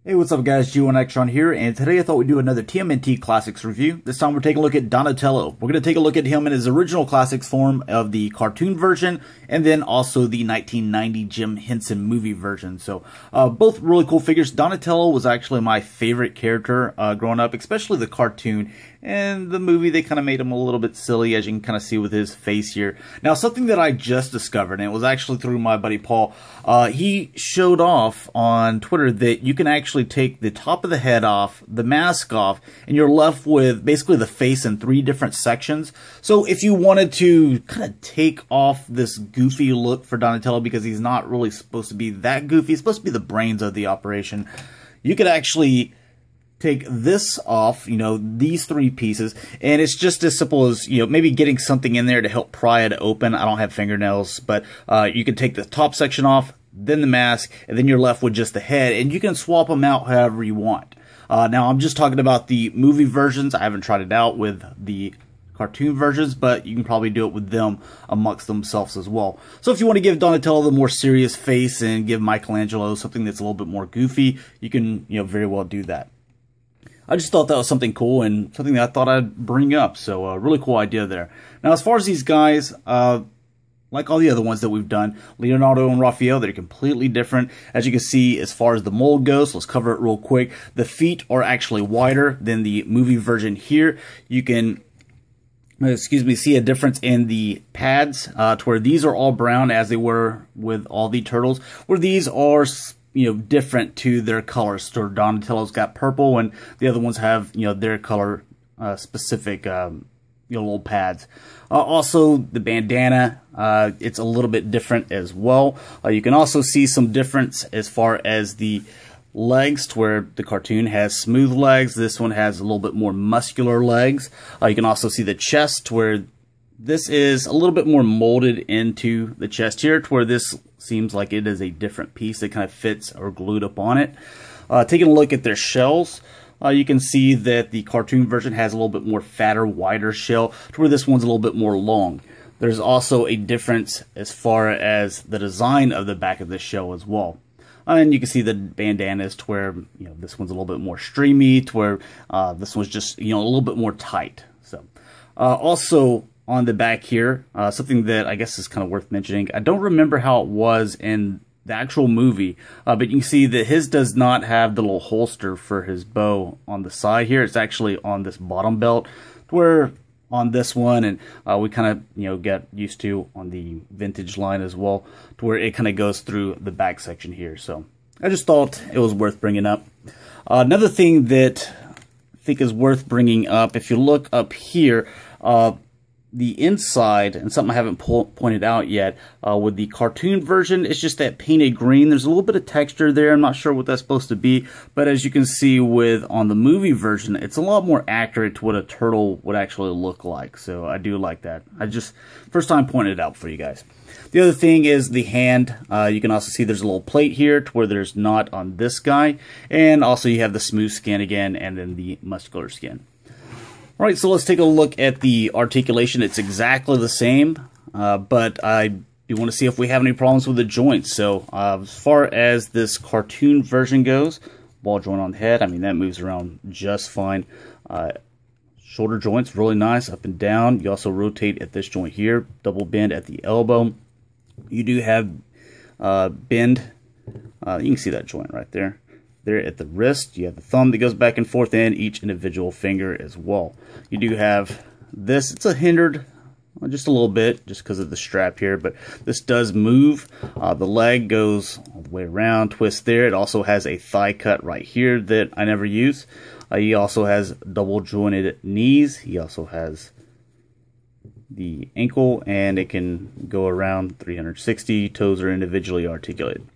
Hey, what's up guys, G1Xtron here, and today I thought we'd do another TMNT Classics review. This time we're taking a look at Donatello. We're going to take a look at him in his original Classics form of the cartoon version, and then also the 1990 Jim Henson movie version. So, both really cool figures. Donatello was actually my favorite character growing up, especially the cartoon. And the movie, they kind of made him a little bit silly, as you can kind of see with his face here. Now, something that I just discovered, and it was actually through my buddy Paul, he showed off on Twitter that you can actually take the top of the head off, the mask off, and you're left with basically the face in 3 different sections. So if you wanted to kind of take off this goofy look for Donatello, because he's not really supposed to be that goofy, he's supposed to be the brains of the operation, you could actually take this off, these 3 pieces, and it's just as simple as, maybe getting something in there to help pry it open. I don't have fingernails, but you can take the top section off, then the mask, and then you're left with just the head, and you can swap them out however you want. Now, I'm just talking about the movie versions. I haven't tried it out with the cartoon versions, but you can probably do it with them amongst themselves as well. So if you want to give Donatello the more serious face and give Michelangelo something that's a little bit more goofy, you can, very well do that. I just thought that was something cool and something that I thought I'd bring up. So a really cool idea there. Now, as far as these guys, like all the other ones that we've done, Leonardo and Raphael, they're completely different. As you can see, as far as the mold goes, let's cover it real quick. The feet are actually wider than the movie version here. You can, see a difference in the pads to where these are all brown as they were with all the turtles, where these are different to their colors. So Donatello's got purple, and the other ones have, their color specific, little pads. Also, the bandana, it's a little bit different as well. You can also see some difference as far as the legs, to where the cartoon has smooth legs. This one has a little bit more muscular legs. You can also see the chest, where this is a little bit more molded into the chest here, to where this seems like it is a different piece that kind of fits or glued up on it. Taking a look at their shells, you can see that the cartoon version has a little bit more fatter, wider shell, to where this one's a little bit more long. There's also a difference as far as the design of the back of the shell as well. And you can see the bandanas, to where this one's a little bit more streamy, to where this one's just a little bit more tight. So also on the back here, something that I guess is kind of worth mentioning. I don't remember how it was in the actual movie, but you can see that his does not have the little holster for his bow on the side here. It's actually on this bottom belt, where on this one, and we kind of get used to on the vintage line as well, to where it kind of goes through the back section here. So I just thought it was worth bringing up. Another thing that I think is worth bringing up, if you look up here, the inside, and something I haven't pointed out yet, with the cartoon version, it's just that painted green. There's a little bit of texture there. I'm not sure what that's supposed to be, but as you can see on the movie version, it's a lot more accurate to what a turtle would actually look like. So I do like that. I just, first time pointed it out for you guys. The other thing is the hand. You can also see there's a little plate here to where there's not on this guy. And also you have the smooth skin again, and then the muscular skin. Alright, so let's take a look at the articulation. It's exactly the same, but I do want to see if we have any problems with the joints. So as far as this cartoon version goes, ball joint on the head, that moves around just fine. Shoulder joints, really nice, up and down. You also rotate at this joint here, double bend at the elbow. You do have bend. You can see that joint right there. There at the wrist, you have the thumb that goes back and forth, and each individual finger as well. You do have this. It's a hindered just a little bit, just because of the strap here, but this does move. The leg goes all the way around, twist there. It also has a thigh cut right here that I never use. He also has double jointed knees. He also has the ankle, and it can go around 360. Toes are individually articulated.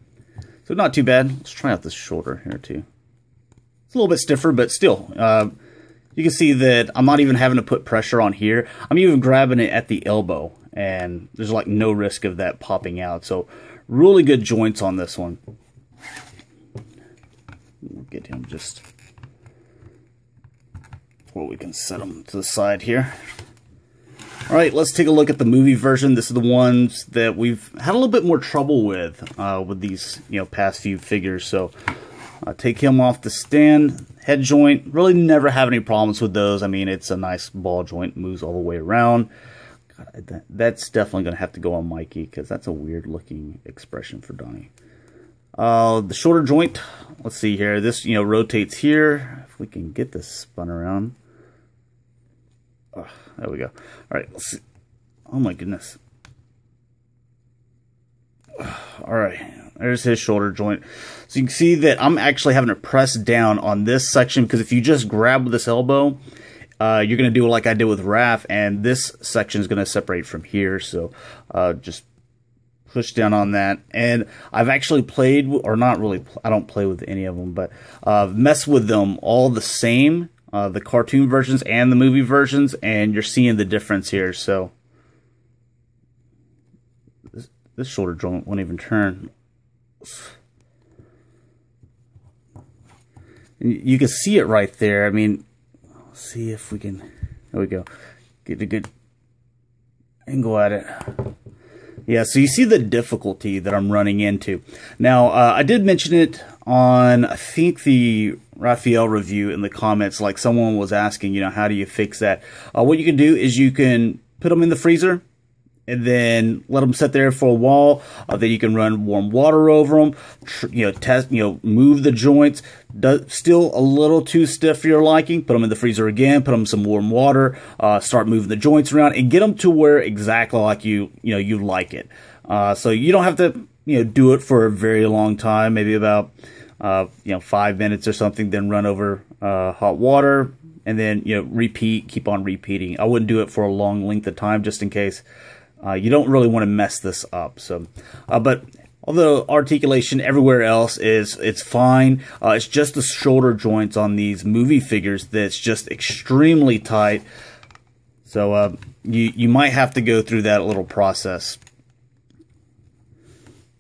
So not too bad. Let's try out this shoulder here too. It's a little bit stiffer, but still, you can see that I'm not even having to put pressure on here. I'm even grabbing it at the elbow, and there's like no risk of that popping out. So really good joints on this one. We'll get him just where we can set him to the side here. Alright, let's take a look at the movie version. This is the ones that we've had a little bit more trouble with these, past few figures. So take him off the stand. Head joint, really never have any problems with those. I mean, it's a nice ball joint, moves all the way around. God, that's definitely going to have to go on Mikey, because that's a weird looking expression for Donnie. The shoulder joint, let's see here. This, rotates here. If we can get this spun around. Oh, there we go. All right, let's see. Oh my goodness. All right, there's his shoulder joint. So you can see that I'm actually having to press down on this section, because if you just grab with this elbow, you're going to do it like I did with Raph, and this section is going to separate from here. So just push down on that. And I've actually played, or not really, I don't play with any of them, but mess with them all the same, the cartoon versions and the movie versions, and you're seeing the difference here. So this shoulder joint won't even turn. You can see it right there. I mean, let's see if we can, there we go, get a good angle at it. Yeah, so you see the difficulty that I'm running into. Now, I did mention it on, I think, the Raphael review in the comments. Like, someone was asking, how do you fix that? What you can do is you can put them in the freezer and then let them sit there for a while. Then you can run warm water over them. Test, move the joints. Still a little too stiff for your liking. Put them in the freezer again. Put them in some warm water. Start moving the joints around and get them to where exactly like you like it. So you don't have to do it for a very long time. Maybe about 5 minutes or something. Then run over hot water. And then repeat. Keep on repeating. I wouldn't do it for a long length of time, just in case. You don't really want to mess this up. So, but although articulation everywhere else it's fine, it's just the shoulder joints on these movie figures that's just extremely tight. So you might have to go through that little process.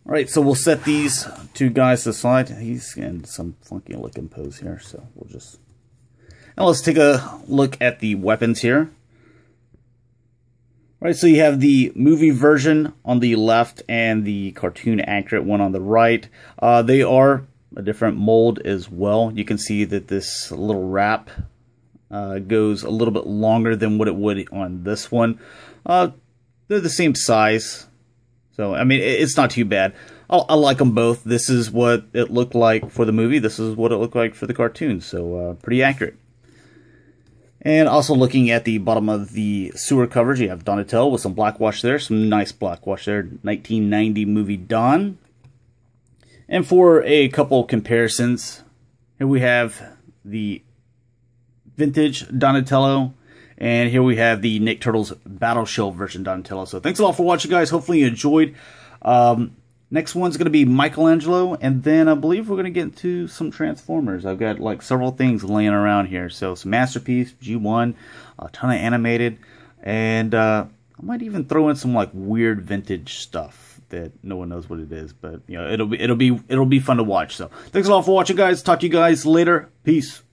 All right, so we'll set these two guys aside. He's in some funky looking pose here, so we'll just. Now let's take a look at the weapons here. All right, so you have the movie version on the left and the cartoon accurate one on the right. They are a different mold as well. You can see that this little wrap goes a little bit longer than what it would on this one. They're the same size, so I mean it's not too bad. I like them both. This is what it looked like for the movie. This is what it looked like for the cartoon, so pretty accurate. And also looking at the bottom of the sewer coverage, you have Donatello with some black wash there. Some nice black wash there. 1990 movie Don. And for a couple comparisons, here we have the vintage Donatello. And here we have the Nick Turtles Battle Shell version Donatello. So thanks a lot for watching, guys. Hopefully you enjoyed. Next one's going to be Michelangelo, and then I believe we're going to get into some Transformers. I've got like several things laying around here. So some Masterpiece, G1, a ton of animated, and I might even throw in some like weird vintage stuff that no one knows what it is, but it'll be fun to watch. So thanks a lot for watching, guys. Talk to you guys later. Peace.